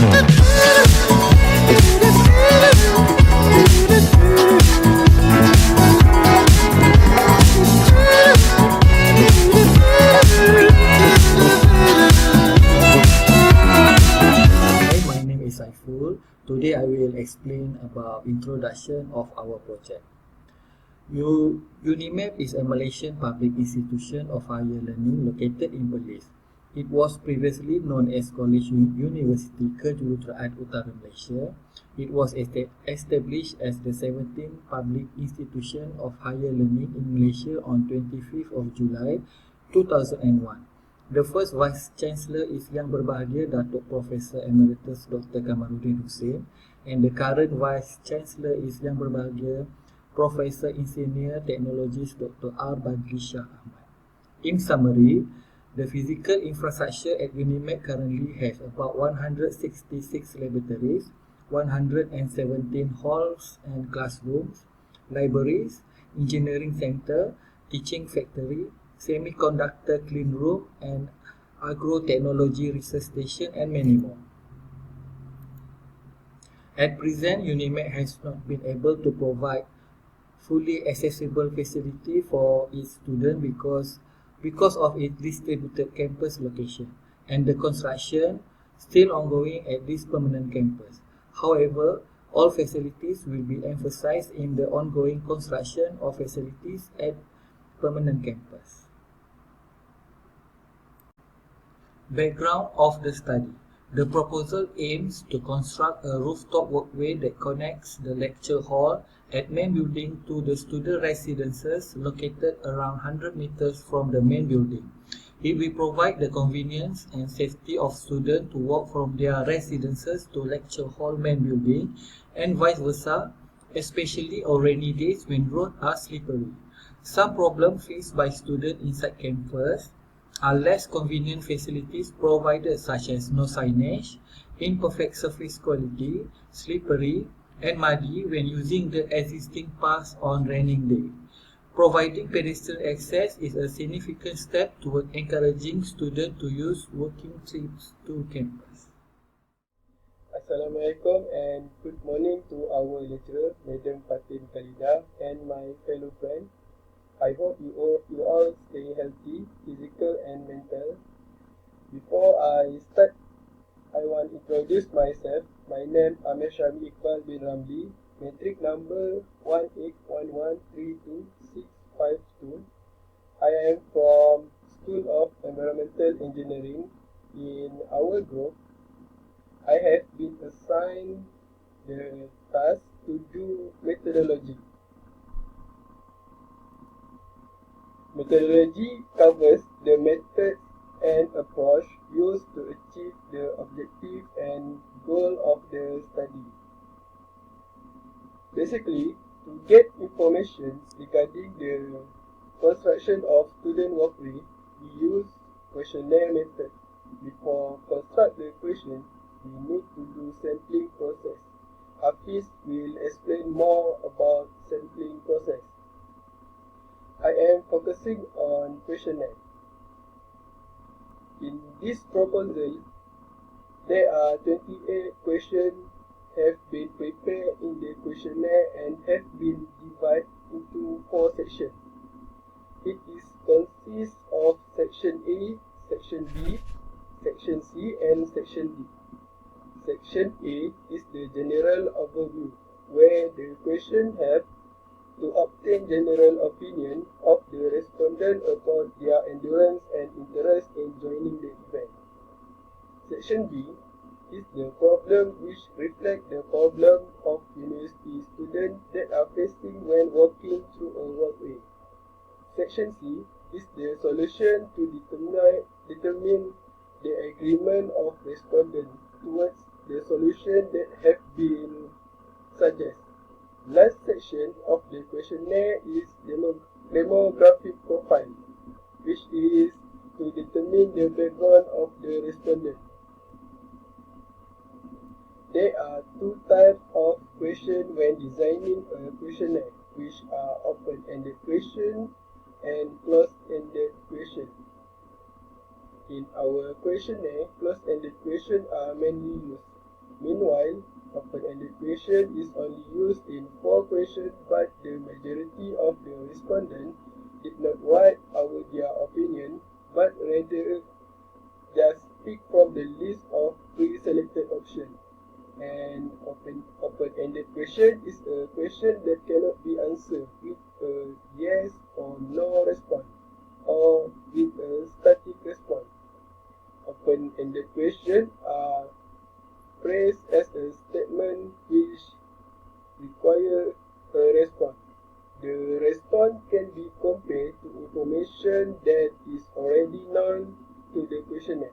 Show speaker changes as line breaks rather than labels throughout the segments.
Hi, my name is Saiful. Today I will explain about introduction of our project. UNIMAP is a Malaysian public institution of higher learning located in Perlis. It was previously known as College University Kejuruteraan Utara Malaysia. It was established as the 17th public institution of higher learning in Malaysia on 25th of July 2001. The first Vice Chancellor is Yang Berbahagia Datuk Profesor Emeritus Dr. Kamaluddin Hussein, and the current Vice Chancellor is Yang Berbahagia Professor Insinyur Teknologis Dr. R. Badri Shah Ahmad. In summary, the physical infrastructure at UNIMAP currently has about 166 laboratories, 117 halls and classrooms, libraries, engineering center, teaching factory, semiconductor clean room, and agro-technology research station, and many more. At present, UNIMAP has not been able to provide fully accessible facility for its students because of its distributed campus location and the construction still ongoing at this permanent campus. However, all facilities will be emphasized in the ongoing construction of facilities at permanent campus. Background of the study. The proposal aims to construct a rooftop walkway that connects the lecture hall at main building to the student residences located around 100 meters from the main building. It will provide the convenience and safety of students to walk from their residences to lecture hall main building and vice versa, especially on rainy days when roads are slippery. Some problems faced by students inside campus are less convenient facilities provided such as no signage, imperfect surface quality, slippery, and muddy when using the existing paths on raining day. Providing pedestrian access is a significant step toward encouraging students to use walking trips to campus.
Assalamualaikum and good morning to our lecturer, Madam Fatin Khalidah, and my fellow friends. I hope you all stay healthy, physical and mental. Before I start, I want to introduce myself. My name is Amir Shami Iqbal bin Ramli, metric number 181132652. I am from School of Environmental Engineering. In our group, I have been assigned the task to do methodology. Methodology covers the methods and approach used to achieve the objective and goal of the study. Basically, to get information regarding the construction of student walkway, we use questionnaire method. Before construct the question, we need to do sampling process. Hafiz will explain more about sampling process. I am focusing on questionnaire. In this proposal, there are 28 questions have been prepared in the questionnaire and have been divided into 4 sections. It consists of section A, section B, section C, and section D. Section A is the general overview, where the question have to obtain general opinion of the respondent about their endurance and interest in joining the event. Section B is the problem which reflects the problem of university students that are facing when walking through a walkway. Section C is the solution to determine the agreement of respondents towards the solution that have been suggested. Last section of the questionnaire is demographic profile, which is to determine the background of the respondent. There are 2 types of questions when designing a questionnaire, which are open-ended question and closed-ended question. In our questionnaire, closed-ended questions are mainly used. Meanwhile, open-ended question is only used in 4 questions, but the majority of the respondents did not write out their opinion, but rather just pick from the list of pre-selected options. An open-ended question is a question that cannot be answered with a yes or no response, or with a static response. Open-ended questions are phrased as a statement which require a response. The response can be compared to information that is already known to the questioner.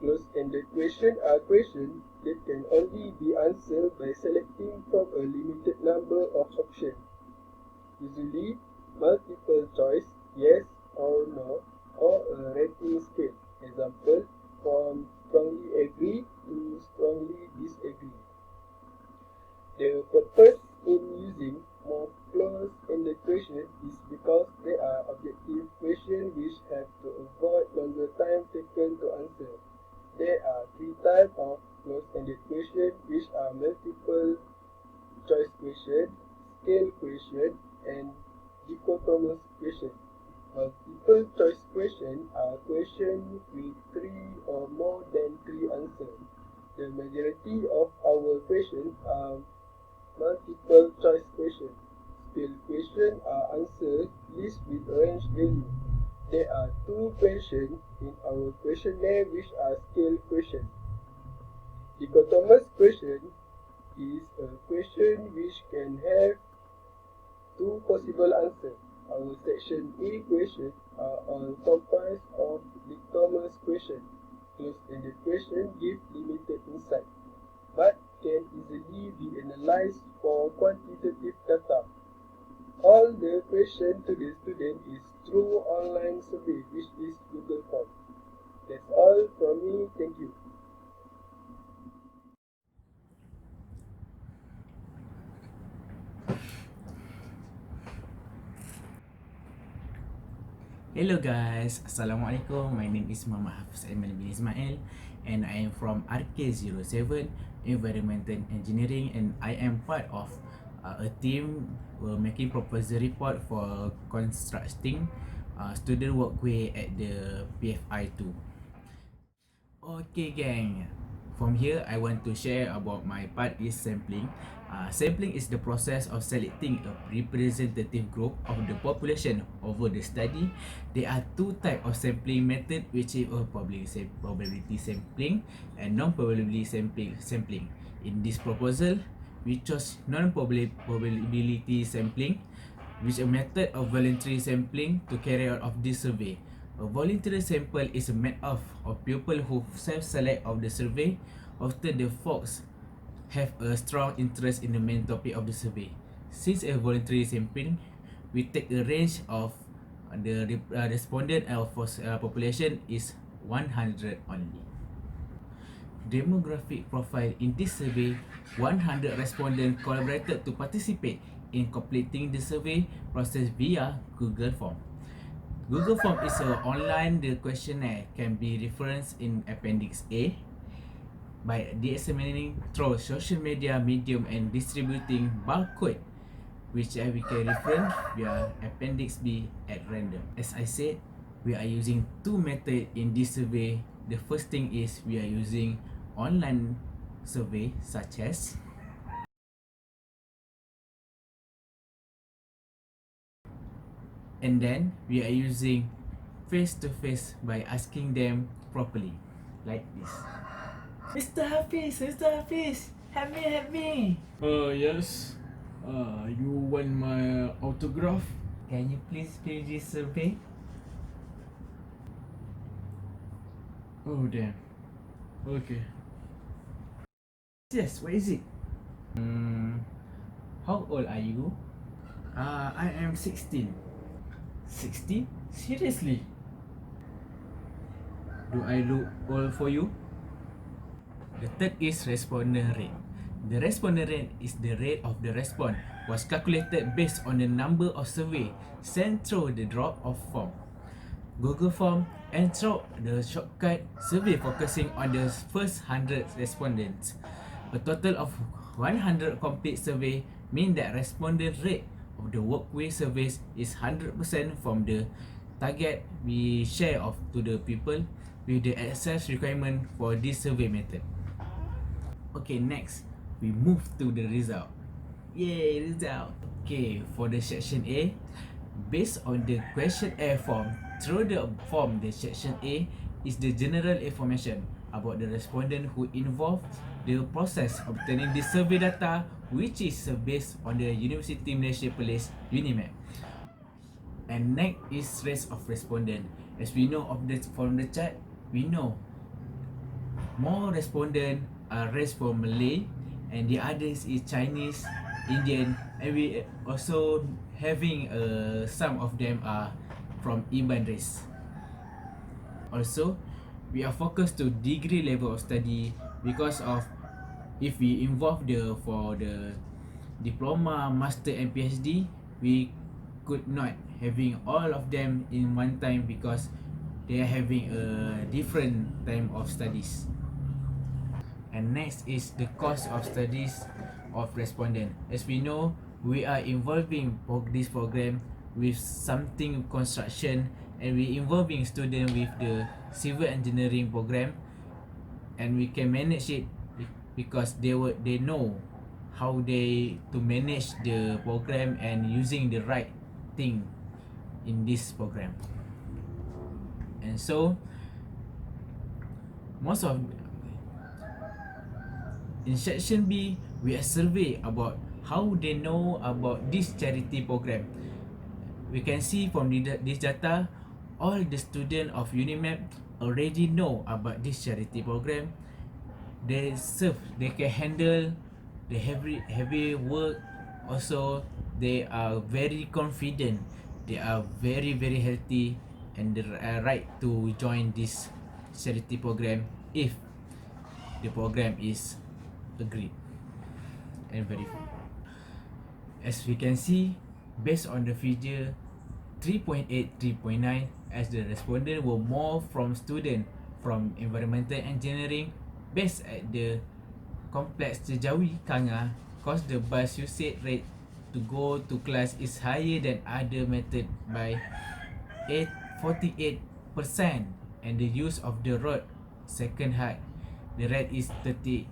Closed-ended questions are questions that can only be answered by selecting from a limited number of options, usually multiple choice, yes or no, or a rating scale. Example, from strongly agree to strongly disagree. The purpose in using more closed-ended questions is because they are objective questions which have to avoid longer time taken to answer. There are 3 types of closed-ended questions, which are multiple choice questions, scale questions, and dichotomous questions. Multiple choice questions are questions with 3 or more than 3 answers. The majority of our questions are multiple choice questions. Scale questions are answered list with range value. There are 2 questions in our questionnaire which are scale questions. Dichotomous question is a question which can have 2 possible answers. Our section A questions are all comprised of dichotomous questions. Closed-ended questions give limited insight, but can easily be analyzed for quantitative data. All the questions to the student is through online survey, which is Google Form. That's all from me. Thank you.
Hello guys, Assalamualaikum. My name is Muhammad Hafiz Aiman bin Ismail and I am from RK07 Environmental Engineering, and I am part of a team making proposal report for constructing student walkway at the PFI2. Okay gang, from here I want to share about my part is sampling. Sampling is the process of selecting a representative group of the population over the study. There are 2 types of sampling method, which is probability sampling and non-probability sampling. In this proposal, we chose non-probability sampling, which is a method of voluntary sampling to carry out of this survey. A voluntary sample is made up of people who self-select of the survey. Often the folks have a strong interest in the main topic of the survey. Since a voluntary sampling, we take a range of the respondent of population is 100 only. Demographic profile in this survey, 100 respondents collaborated to participate in completing the survey process via Google Form. Google Form is an online questionnaire can be referenced in Appendix A by disseminating through social media medium and distributing barcode, which we can reference via Appendix B at random. As I said, we are using 2 methods in this survey. The first thing is we are using online survey such as and then we are using face to face by asking them properly like this. Mr. Hafiz, help me.
Yes. You want my autograph?
Can you please fill this survey?
Oh damn. Okay.
Yes, what is it? How old are you?
I am 16.
16? Seriously?
Do I look old for you?
The third is responder rate. The responder rate is the rate of the response was calculated based on the number of survey sent through the drop-off form. Google Form, and through the shortcut survey focusing on the first 100 respondents. A total of 100 complete survey mean that respondent rate of the walkway surveys is 100% from the target we share of to the people with the access requirement for this survey method. Okay, next we move to the result. Yay, result. Okay, for the section A, based on the questionnaire form, through the form, the section A is the general information about the respondent who involved the process obtaining the survey data, which is based on the University Malaysia Police UNIMAP. And next is race of respondent. As we know of this from the chart, we know more respondent are race from Malay, and the others is Chinese, Indian, and we also having some of them are from Iban race. Also, we are focused to degree level of study because of if we involve for the diploma, master and PhD, we could not having all of them in one time because they are having a different time of studies. And next is the cost of studies of respondent. As we know, we are involving this program with something construction, and we involving student with the civil engineering program, and we can manage it because they know how they to manage the program and using the right thing in this program. And so most of in section B, we are survey about how they know about this charity program. We can see from this data, all the students of UNIMAP already know about this charity program. They serve, they can handle the heavy work. Also, they are very confident. They are very healthy, and they are right to join this charity program if the program is agreed and verified. As we can see, based on the figure 3.8, 3.9, as the respondent were more from student from environmental engineering based at the complex Terjawi Kanga, cause the bus usage rate to go to class is higher than other method by 48%, and the use of the road second hard, the rate is 34%,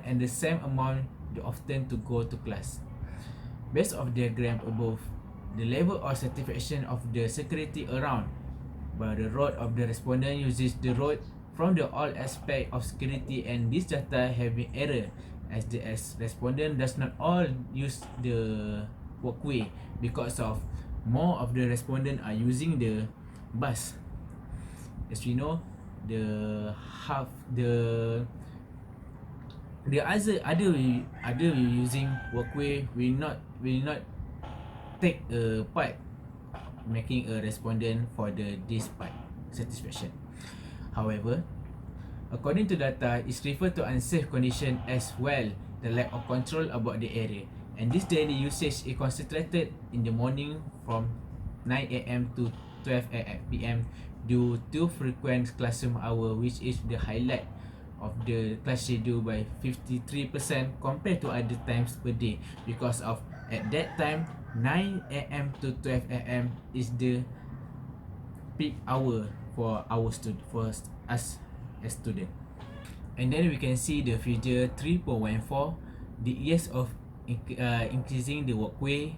and the same amount often to go to class. Based of diagram above, the level of satisfaction of the security around by the road of the respondent uses the road from the all aspect of security, and this data having error as the respondent does not all use the walkway because of more of the respondent are using the bus. As we know, the other using walkway will not take a part making a respondent for this part satisfaction. However, according to data, it's referred to unsafe condition as well, the lack of control about the area, and this daily usage is concentrated in the morning from 9 a.m. to 12 p.m. due to frequent classroom hour, which is the highlight of the class schedule by 53% compared to other times per day, because of at that time 9 a.m. to 12 a.m. is the peak hour for for us as student. And then we can see the figure 3.14, the years of increasing the walkway,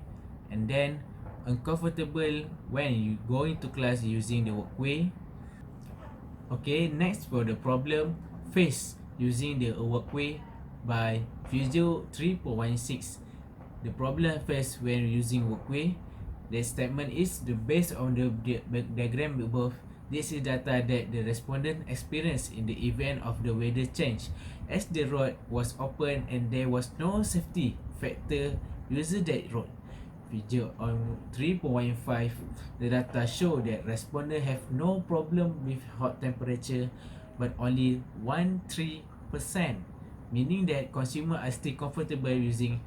and then uncomfortable when you going to class using the walkway. Okay, next for the problem faced using the walkway by figure 3.16. The problem faced when using walkway, the statement is the based on the diagram above. This is data that the respondent experienced in the event of the weather change, as the road was open and there was no safety factor using that road. Figure on 3.15, the data show that respondent have no problem with hot temperature, but only 13%, meaning that consumer are still comfortable using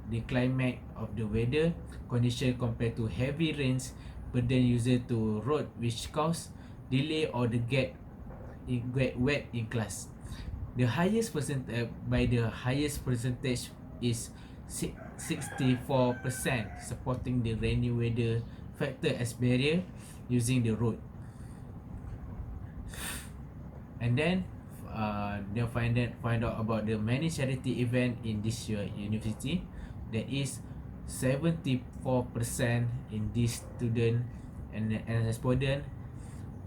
the climate of the weather condition compared to heavy rains, burden user to road, which cause delay or the get wet in class. The highest percentage is 64% supporting the rainy weather factor as barrier using the road. And then they'll find out about the many charity event in this year university. That is 74% in this student and student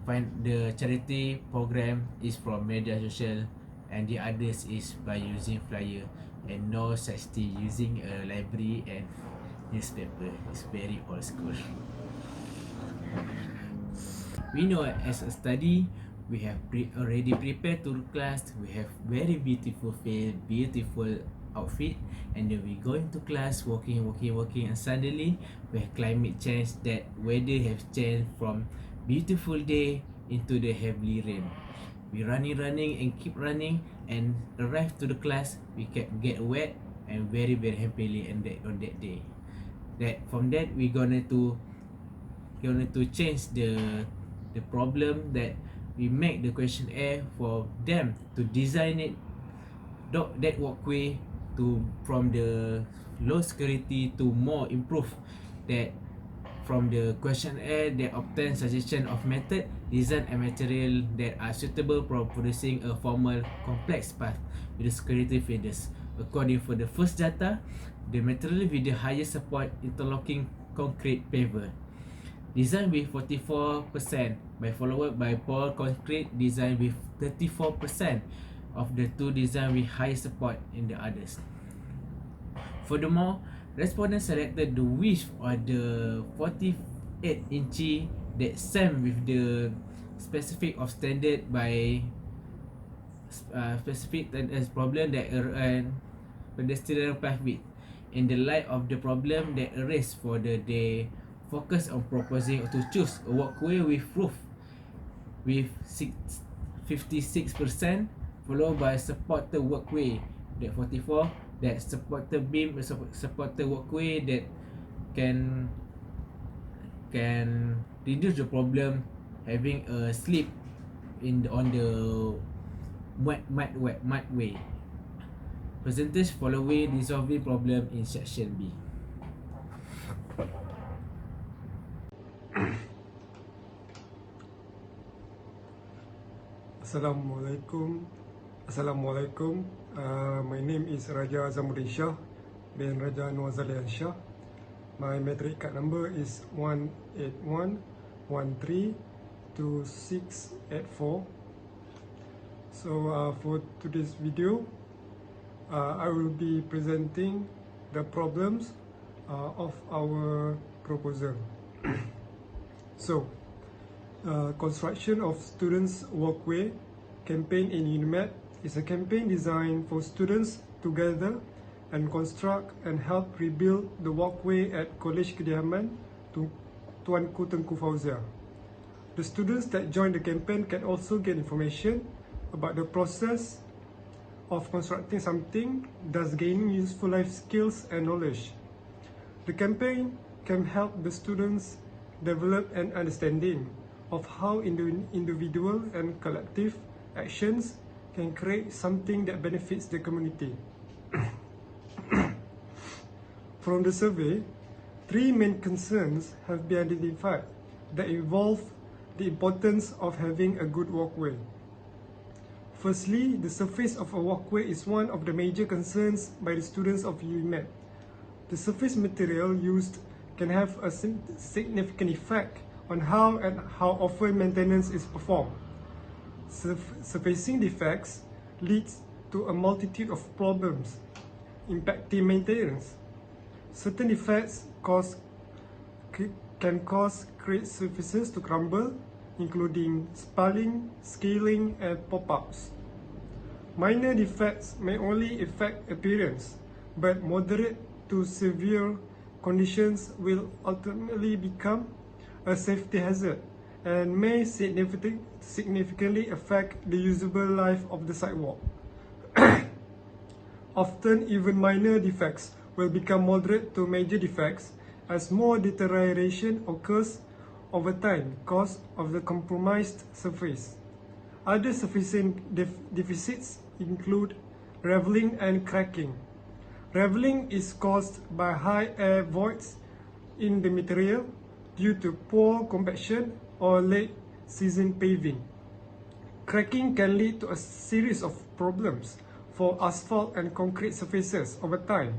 find the charity program is from media social, and the others is by using flyer, and no such thing using a library and newspaper. It's very old school. We know as a study, we have already prepared to class. We have very beautiful face, beautiful outfit, and then we go into class, walking, and suddenly we have climate change. That weather have changed from beautiful day into the heavy rain. We running and keep running, and arrive to the class. We get wet and very happily on that day. That from that we gonna to change the problem, that we make the questionnaire for them to design it that walkway to from the low security to more improve, that from the questionnaire they obtain suggestion of method, design and material that are suitable for producing a formal complex path with the security features. According for the first data, the material with the highest support interlocking concrete paver, design with 44%, followed by Paul concrete design with 34% of the two design with high support in the others. Furthermore, respondents selected the width of the 48 inch that same with the specific of standard by specific as problem that pedestrian path width. In the light of the problem that arose for they focus on proposing to choose a walkway with roof with 56%, followed by supported walkway that 44, that supported beam, supported walkway that can reduce the problem having a slip on the mud way. Percentage following resolving problem in section B.
Assalamualaikum. My name is Raja Azamuddin Shah bin Raja Anwar Zalian Shah. My matric card number is 181132684. So for today's video, I will be presenting the problems of our proposal. So, construction of students' walkway campaign in UNIMED is a campaign designed for students to gather and construct and help rebuild the walkway at College Kediaman Tuanku Tengku Fauzia. The students that join the campaign can also get information about the process of constructing something, thus gaining useful life skills and knowledge. The campaign can help the students develop an understanding of how individual and collective actions can create something that benefits the community. From the survey, 3 main concerns have been identified that involve the importance of having a good walkway. Firstly, the surface of a walkway is one of the major concerns by the students of UNIMED. The surface material used can have a significant effect on how and how often maintenance is performed. Surfacing defects leads to a multitude of problems impacting maintenance. Certain defects can cause great surfaces to crumble, including spalling, scaling, and pop-ups. Minor defects may only affect appearance, but moderate to severe conditions will ultimately become a safety hazard and may significantly affect the usable life of the sidewalk. Often, even minor defects will become moderate to major defects as more deterioration occurs over time because of the compromised surface. Other surfacing deficits include raveling and cracking. Raveling is caused by high air voids in the material due to poor compaction or late season paving. Cracking can lead to a series of problems for asphalt and concrete surfaces over time.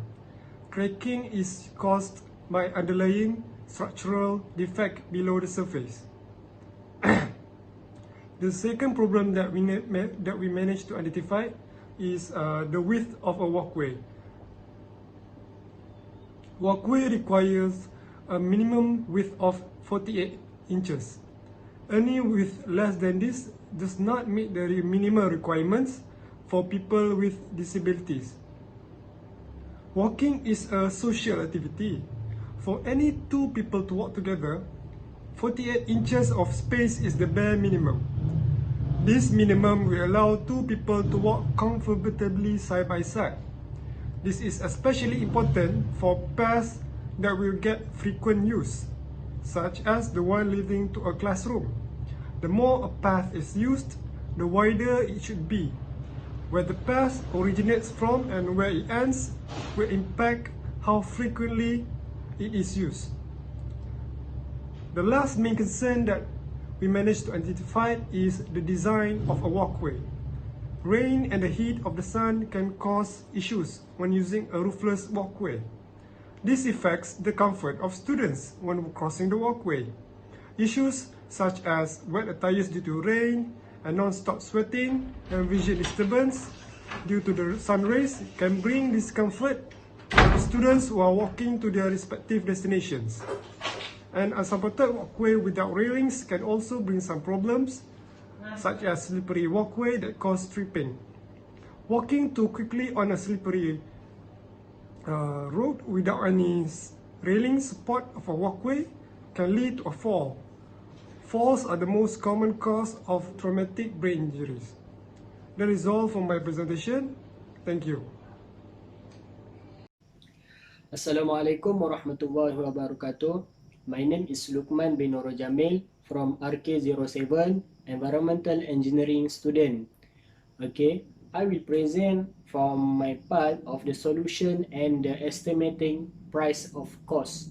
Cracking is caused by underlying structural defect below the surface. The second problem that we managed to identify is the width of a walkway. Walkway requires a minimum width of 48 inches. Any width less than this does not meet the minimum requirements for people with disabilities. Walking is a social activity. For any two people to walk together, 48 inches of space is the bare minimum. This minimum will allow two people to walk comfortably side by side. This is especially important for pairs that will get frequent use, such as the one leading to a classroom. The more a path is used, the wider it should be. Where the path originates from and where it ends will impact how frequently it is used. The last main concern that we managed to identify is the design of a walkway. Rain and the heat of the sun can cause issues when using a roofless walkway. This affects the comfort of students when crossing the walkway. Issues such as wet attires due to rain and non-stop sweating and vision disturbance due to the sun rays can bring discomfort to students who are walking to their respective destinations. An unsupported walkway without railings can also bring some problems, such as slippery walkway that cause tripping. Walking too quickly on a slippery road without any railing support of a walkway can lead to a fall. Falls are the most common cause of traumatic brain injuries. That is all for my presentation. Thank you.
Assalamualaikum warahmatullahi wabarakatuh. My name is Lukman bin Nurul Jamil from RK07 Environmental Engineering student. Okay, I will present from my part of the solution and the estimating price of cost.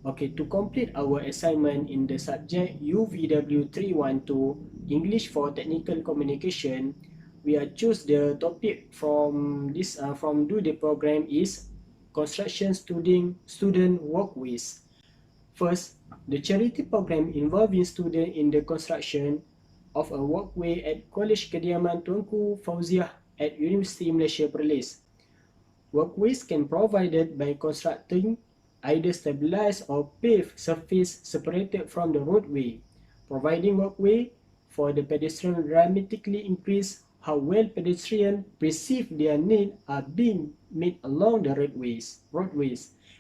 Okay, to complete our assignment in the subject UVW 312 English for Technical Communication, we are choose the topic from this from do the program is construction student walkways. First, the charity program involving students in the construction of a walkway at College Kediaman Tunku Fauziah at University Malaysia Perlis. Walkways can be provided by constructing either stabilized or paved surface separated from the roadway. Providing walkway for the pedestrian dramatically increase how well pedestrians perceive their needs are being met along the roadways.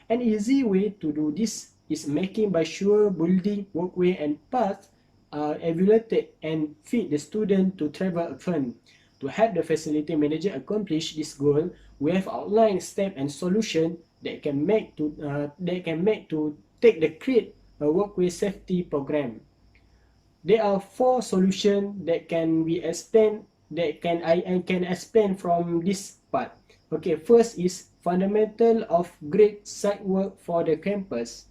An easy way to do this is making by sure building walkway and paths are evaluated and fit the student to travel upon. To help the facility manager accomplish this goal, we have outlined steps and solutions that can make to take the create a walkway safety program. There are 4 solutions that can be explained I can explain from this part. Okay, first is fundamental of great site work for the campus.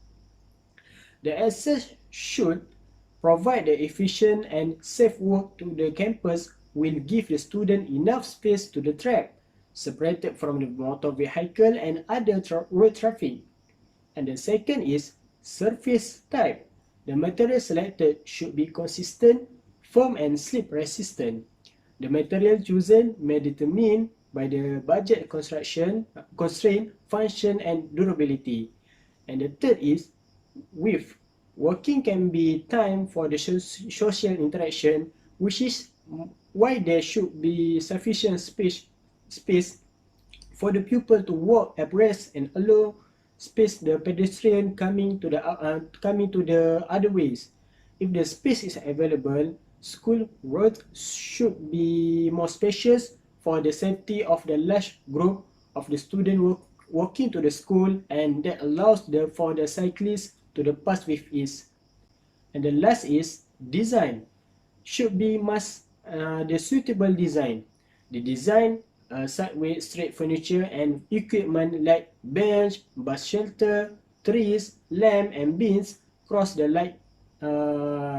The access should provide the efficient and safe work to the campus will give the student enough space to the track, separated from the motor vehicle and other road traffic. And the second is surface type. The material selected should be consistent, firm and slip resistant. The material chosen may determine by the budget constraint, function and durability. And the third is width. Working can be time for the social interaction, which is why there should be sufficient space for the pupil to walk abreast and allow space the pedestrian coming to the other ways. If the space is available, school roads should be more spacious for the safety of the large group of the students walking to the school, and that allows for the cyclists to the past with ease. And the last is design. Should be the suitable design. The design sideway straight furniture and equipment like bench, bus shelter, trees, lamp and bins cross the light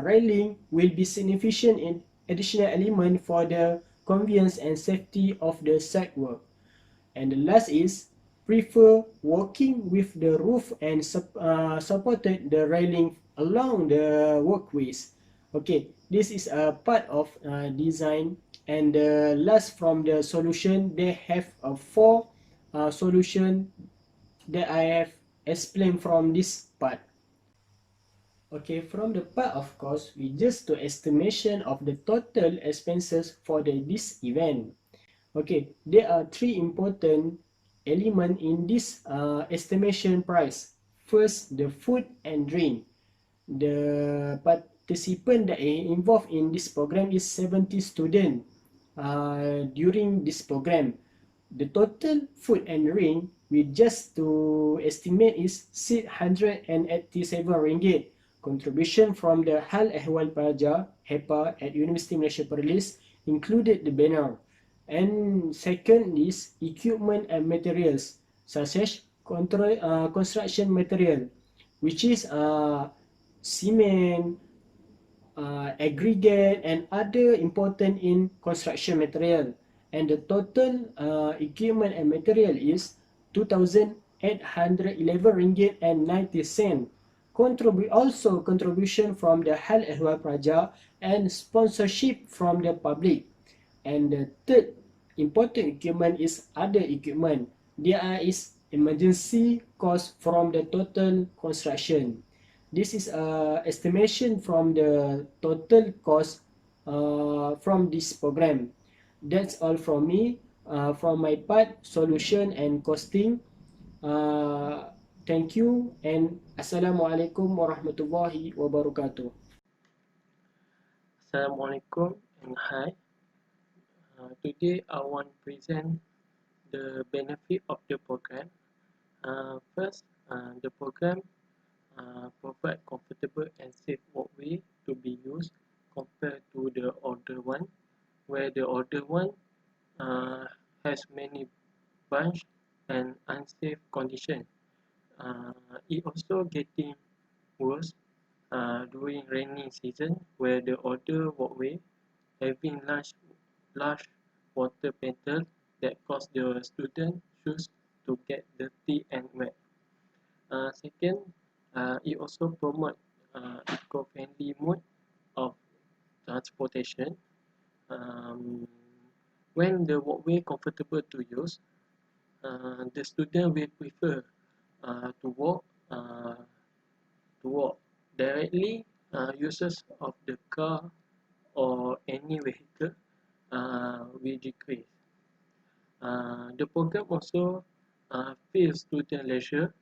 railing will be significant in additional element for the convenience and safety of the site work. And the last is prefer walking with the roof and supported the railing along the walkways. Okay, this is a part of design. And the last from the solution, they have a four solution that I have explained from this part. Okay, from the part of cost, we just do estimation of the total expenses for this event. Okay, there are three important elements in this estimation price. First, the food and drink. The participant that are involved in this program is 70 students during this program. The total food and drink we just to estimate is 687 ringgit. Contribution from the Hal Ehwal Praja HEPA at University Malaysia Perlis included the banner. And second is equipment and materials such as construction material, which is cement, aggregate and other important in construction material. And the total equipment and material is 2,811 ringgit and 90 cent. Also contribution from the Hal Ehwal Praja and sponsorship from the public. And the third important equipment is other equipment. There is emergency cost from the total construction. This is estimation from the total cost from this program. That's all from me. From my part, solution and costing. Thank you and Assalamualaikum warahmatullahi wabarakatuh.
Assalamualaikum and hi. Today I want to present the benefit of the program. First, the program provide comfortable and safe walkway to be used compared to the older one, where the older one has many bunch and unsafe condition. It also getting worse during rainy season, where the older walkway having large water pattern that cause the student shoes to get dirty and wet. Second, it also promote eco-friendly mode of transportation. When the walkway comfortable to use, the student will prefer to walk directly. Uses of the car or any vehicle will decrease. The program also fills student leisure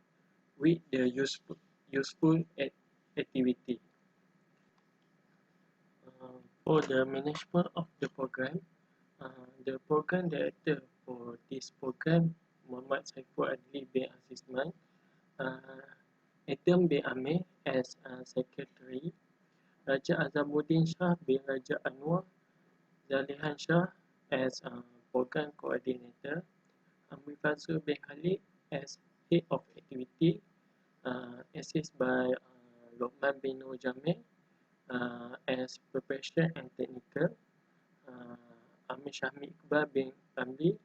with the useful activity. For the management of the program director for this program, Muhammad Saiful Adli bin Azizman, Adam bin Amir as secretary, Raja Azamuddin Shah bin Raja Anwar, Zalihan Shah as program coordinator, Amir Fazul bin Khalid as head of activity, assisted by Lokman bin Nur Jamil as preparation and technical, Amir Syahmi Iqbal bin Ramli,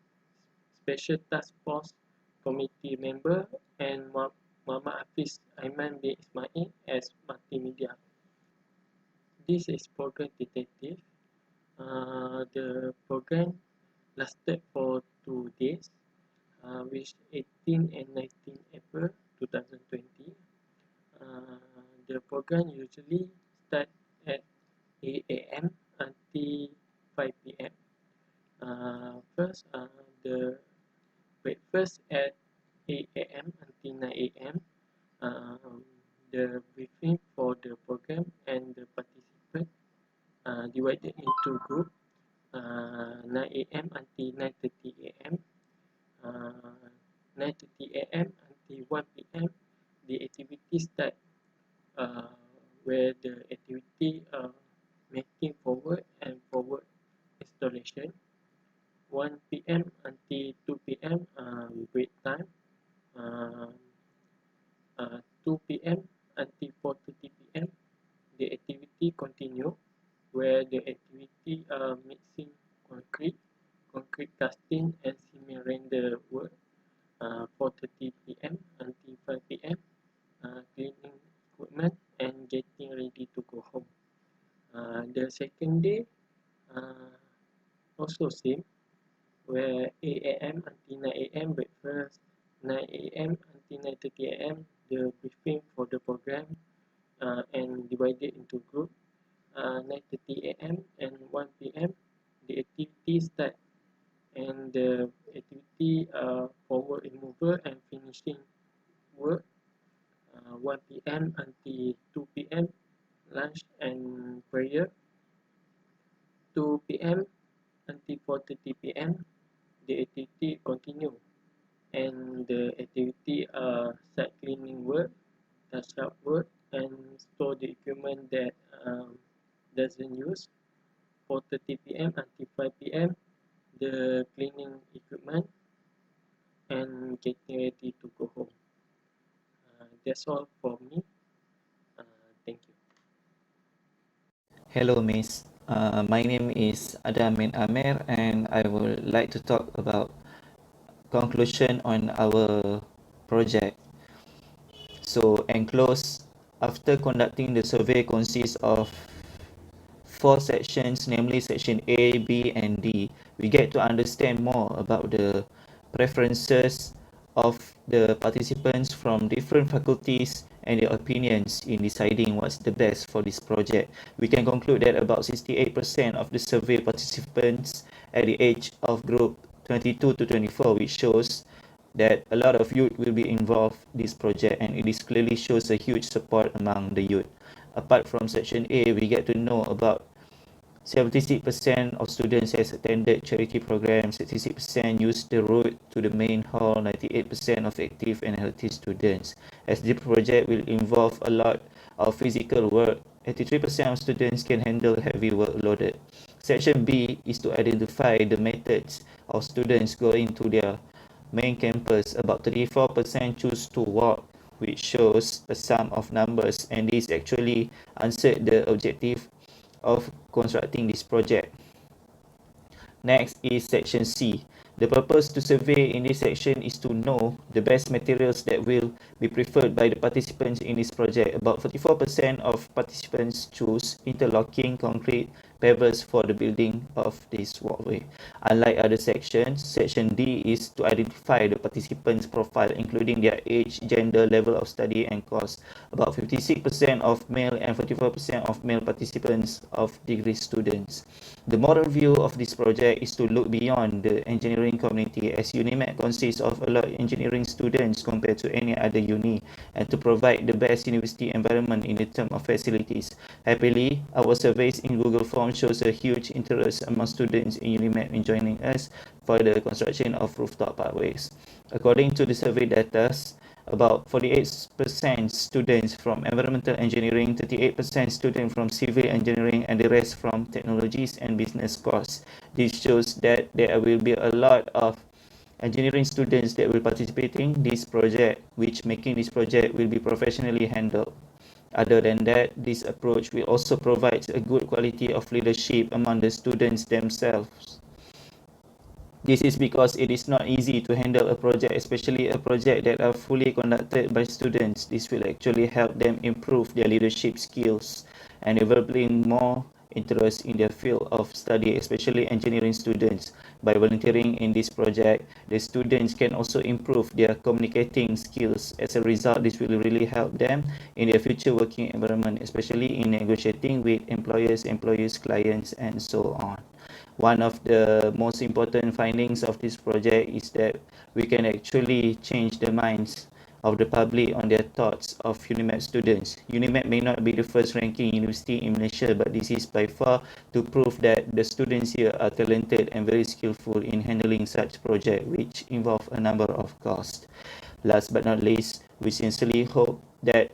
special task force committee member, and Muhammad Hafiz Aiman bin Ismail as multimedia. This is program detective. The program lasted for 2 days, which 18 and 19 April 2020. The program usually start at 8 a.m. until 5 p.m. First, the breakfast at 8 a.m. until 9 a.m. The briefing for the program and the participant divided into group, 9 a.m. until 9:30 a.m. 9:30 a.m. until 1 p.m. The activity start making forward and forward installation. 1 p.m. until 2 p.m. Break time. Uh, 2 p.m. until 4:30 p.m. The activity continue, where the activity mixing concrete, concrete casting and cement render work. 4:30 p.m. until 5 p.m. Cleaning equipment and getting ready to go home. The second day also same, where 8 a.m. until 9 a.m. breakfast, 9 a.m. until 9:30 a.m. the briefing for the program and divided into group. 9:30 a.m. and 1 p.m. the activity start, and the activity forward removal and finishing work. 1 p.m. until 2 p.m. lunch and prayer. 2 p.m. until 4:30 p.m. the activity continue, and the activity start cleaning work, touch up work, and store the equipment that doesn't use. 4:30 p.m. until 5 p.m. the cleaning equipment and getting ready to go home. That's all for me. Thank you.
Hello, Miss. My name is Adamin Amer, and I would like to talk about conclusion on our project. So, enclosed, after conducting the survey consists of 4 sections, namely section A, B, and D. We get to understand more about the preferences of the participants from different faculties and their opinions in deciding what's the best for this project. We can conclude that about 68% of the survey participants at the age of group 22 to 24, which shows that a lot of youth will be involved in this project, and it is clearly shows a huge support among the youth. Apart from section A, we get to know about 76% of students has attended charity programs, 66% used the road to the main hall, 98% of active and healthy students. As the project will involve a lot of physical work, 83% of students can handle heavy workloaded. Section B is to identify the methods of students going to their main campus. About 34% choose to walk, which shows a sum of numbers, and this actually answered the objective of constructing this project. Next is section C. The purpose to survey in this section is to know the best materials that will be preferred by the participants in this project. About 44% of participants choose interlocking concrete pebbles for the building of this walkway. Unlike other sections, section D is to identify the participants' profile, including their age, gender, level of study, and course. About 56% of male and 44% of male participants of degree students. The moral view of this project is to look beyond the engineering community, as UNIMED consists of a lot of engineering students compared to any other uni, and to provide the best university environment in the term of facilities. Happily, our surveys in Google Forms shows a huge interest among students in UNIMED in joining us for the construction of rooftop pathways. According to the survey data, about 48% students from environmental engineering, 38% students from civil engineering, and the rest from technologies and business course. This shows that there will be a lot of engineering students that will participate in this project, which making this project will be professionally handled. Other than that, this approach will also provide a good quality of leadership among the students themselves. This is because it is not easy to handle a project, especially a project that are fully conducted by students. This will actually help them improve their leadership skills and developing more interest in their field of study, especially engineering students. By volunteering in this project, the students can also improve their communicating skills. As a result, this will really help them in their future working environment, especially in negotiating with employers, clients, and so on. One of the most important findings of this project is that we can actually change the minds of the public on their thoughts of UNIMED students. UNIMED may not be the first ranking university in Malaysia, but this is by far to prove that the students here are talented and very skillful in handling such project, which involve a number of costs. Last but not least, we sincerely hope that